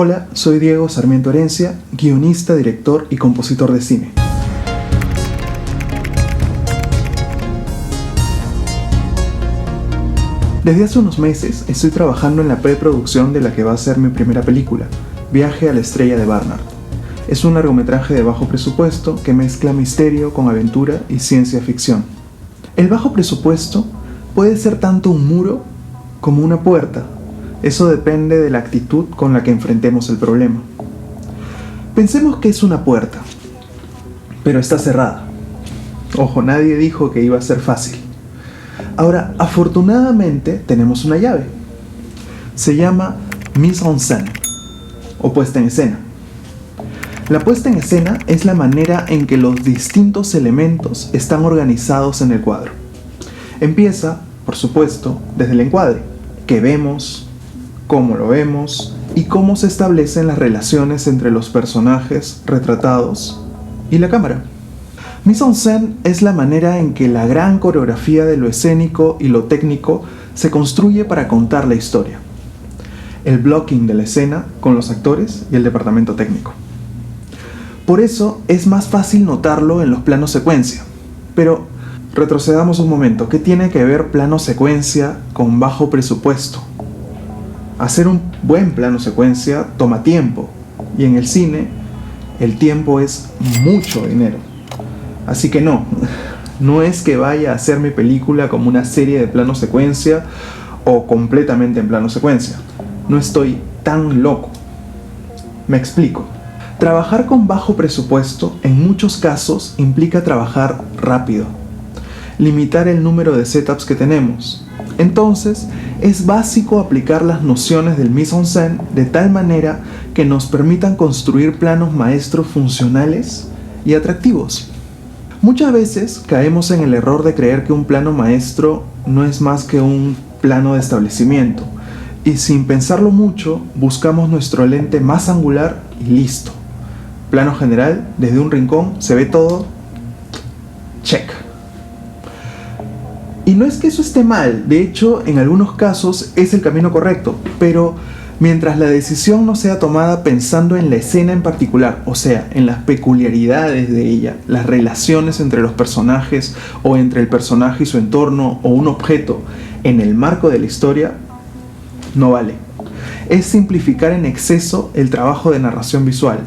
Hola, soy Diego Sarmiento Herencia, guionista, director y compositor de cine. Desde hace unos meses estoy trabajando en la preproducción de la que va a ser mi primera película, Viaje a la Estrella de Barnard. Es un largometraje de bajo presupuesto que mezcla misterio con aventura y ciencia ficción. El bajo presupuesto puede ser tanto un muro como una puerta. Eso depende de la actitud con la que enfrentemos el problema. Pensemos que es una puerta, pero está cerrada. Ojo, nadie dijo que iba a ser fácil. Ahora, afortunadamente tenemos una llave. Se llama mise en scène, o puesta en escena. La puesta en escena es la manera en que los distintos elementos están organizados en el cuadro. Empieza, por supuesto, desde el encuadre, que vemos, cómo lo vemos y cómo se establecen las relaciones entre los personajes retratados y la cámara. Mise en scène es la manera en que la gran coreografía de lo escénico y lo técnico se construye para contar la historia. El blocking de la escena con los actores y el departamento técnico. Por eso es más fácil notarlo en los planos secuencia. Pero retrocedamos un momento. ¿Qué tiene que ver plano secuencia con bajo presupuesto? Hacer un buen plano secuencia toma tiempo, y en el cine el tiempo es mucho dinero. Así que no es que vaya a hacer mi película como una serie de plano secuencia o completamente en plano secuencia. No estoy tan loco. Me explico. Trabajar con bajo presupuesto en muchos casos implica trabajar rápido, limitar el número de setups que tenemos. Entonces, es básico aplicar las nociones del mise en scène de tal manera que nos permitan construir planos maestros funcionales y atractivos. Muchas veces caemos en el error de creer que un plano maestro no es más que un plano de establecimiento, y sin pensarlo mucho, buscamos nuestro lente más angular y listo. Plano general, desde un rincón, se ve todo. Check. Y no es que eso esté mal, de hecho, en algunos casos es el camino correcto, pero mientras la decisión no sea tomada pensando en la escena en particular, o sea, en las peculiaridades de ella, las relaciones entre los personajes o entre el personaje y su entorno o un objeto en el marco de la historia, no vale. Es simplificar en exceso el trabajo de narración visual,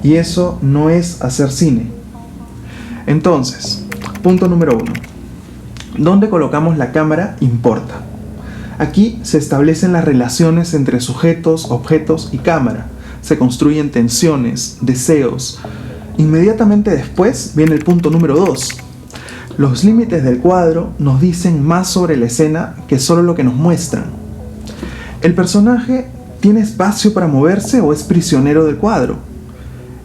y eso no es hacer cine. Entonces, punto número 1. ¿Dónde colocamos la cámara importa? Aquí se establecen las relaciones entre sujetos, objetos y cámara. Se construyen tensiones, deseos. Inmediatamente después viene el punto número 2. Los límites del cuadro nos dicen más sobre la escena que solo lo que nos muestran. ¿El personaje tiene espacio para moverse o es prisionero del cuadro?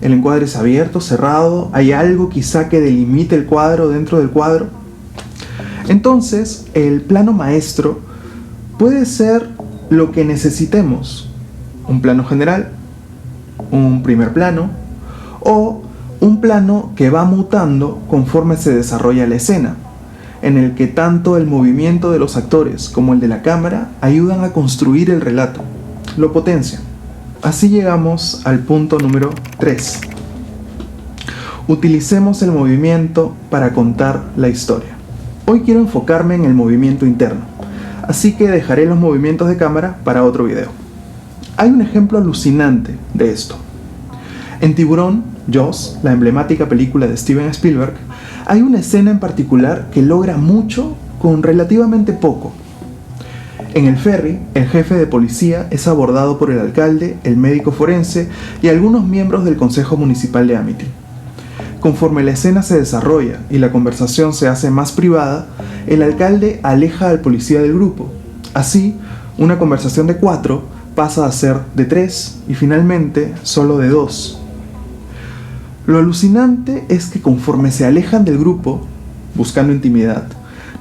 ¿El encuadre es abierto, cerrado? ¿Hay algo quizá que delimite el cuadro dentro del cuadro? Entonces, el plano maestro puede ser lo que necesitemos: un plano general, un primer plano o un plano que va mutando conforme se desarrolla la escena, en el que tanto el movimiento de los actores como el de la cámara ayudan a construir el relato, lo potencian. Así llegamos al punto número 3. Utilicemos el movimiento para contar la historia. Hoy quiero enfocarme en el movimiento interno, así que dejaré los movimientos de cámara para otro video. Hay un ejemplo alucinante de esto. En Tiburón, Jaws, la emblemática película de Steven Spielberg, hay una escena en particular que logra mucho con relativamente poco. En el ferry, el jefe de policía es abordado por el alcalde, el médico forense y algunos miembros del consejo municipal de Amity. Conforme la escena se desarrolla y la conversación se hace más privada, el alcalde aleja al policía del grupo. Así, una conversación de 4 pasa a ser de 3 y finalmente solo de 2. Lo alucinante es que conforme se alejan del grupo, buscando intimidad,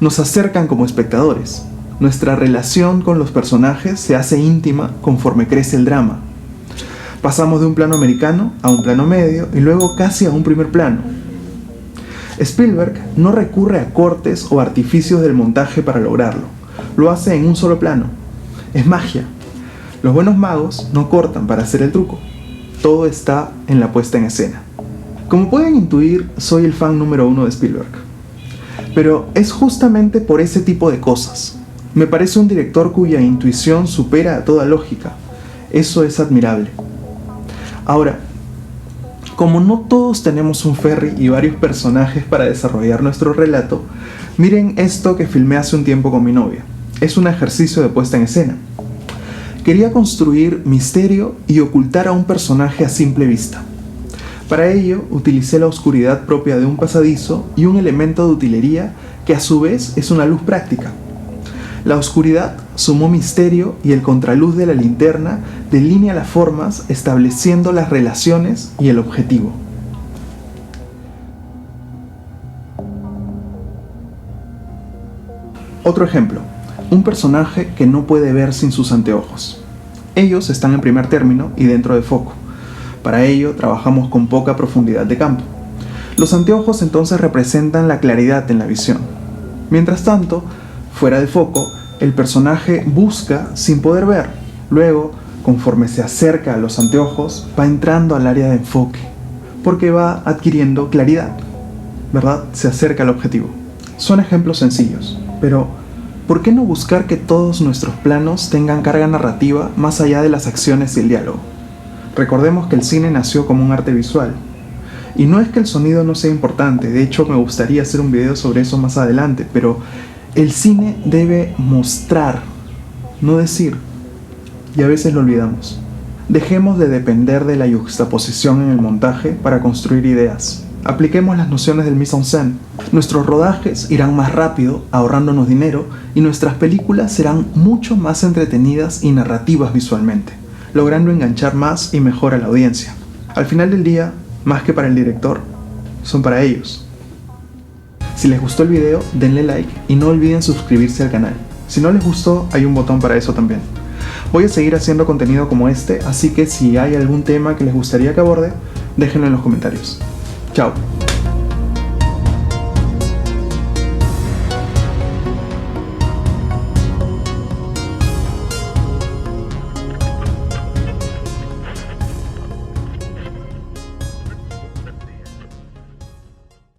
nos acercan como espectadores. Nuestra relación con los personajes se hace íntima conforme crece el drama. Pasamos de un plano americano a un plano medio y luego casi a un primer plano. Spielberg no recurre a cortes o artificios del montaje para lograrlo. Lo hace en un solo plano. Es magia. Los buenos magos no cortan para hacer el truco. Todo está en la puesta en escena. Como pueden intuir, soy el fan número 1 de Spielberg. Pero es justamente por ese tipo de cosas. Me parece un director cuya intuición supera a toda lógica. Eso es admirable. Ahora, como no todos tenemos un ferry y varios personajes para desarrollar nuestro relato, miren esto que filmé hace un tiempo con mi novia. Es un ejercicio de puesta en escena. Quería construir misterio y ocultar a un personaje a simple vista. Para ello, utilicé la oscuridad propia de un pasadizo y un elemento de utilería que a su vez es una luz práctica. La oscuridad sumó misterio y el contraluz de la linterna delinea las formas, estableciendo las relaciones y el objetivo. Otro ejemplo, un personaje que no puede ver sin sus anteojos. Ellos están en primer término y dentro de foco. Para ello trabajamos con poca profundidad de campo. Los anteojos entonces representan la claridad en la visión. Mientras tanto, fuera de foco, el personaje busca sin poder ver. Luego, conforme se acerca a los anteojos, va entrando al área de enfoque, porque va adquiriendo claridad, ¿verdad? Se acerca al objetivo. Son ejemplos sencillos, pero ¿por qué no buscar que todos nuestros planos tengan carga narrativa más allá de las acciones y el diálogo? Recordemos que el cine nació como un arte visual. Y no es que el sonido no sea importante, de hecho me gustaría hacer un video sobre eso más adelante, pero el cine debe mostrar, no decir, y a veces lo olvidamos. Dejemos de depender de la yuxtaposición en el montaje para construir ideas. Apliquemos las nociones del mise-en-scène. Nuestros rodajes irán más rápido, ahorrándonos dinero, y nuestras películas serán mucho más entretenidas y narrativas visualmente, logrando enganchar más y mejor a la audiencia. Al final del día, más que para el director, son para ellos. Si les gustó el video, denle like y no olviden suscribirse al canal. Si no les gustó, hay un botón para eso también. Voy a seguir haciendo contenido como este, así que si hay algún tema que les gustaría que aborde, déjenlo en los comentarios. Chao.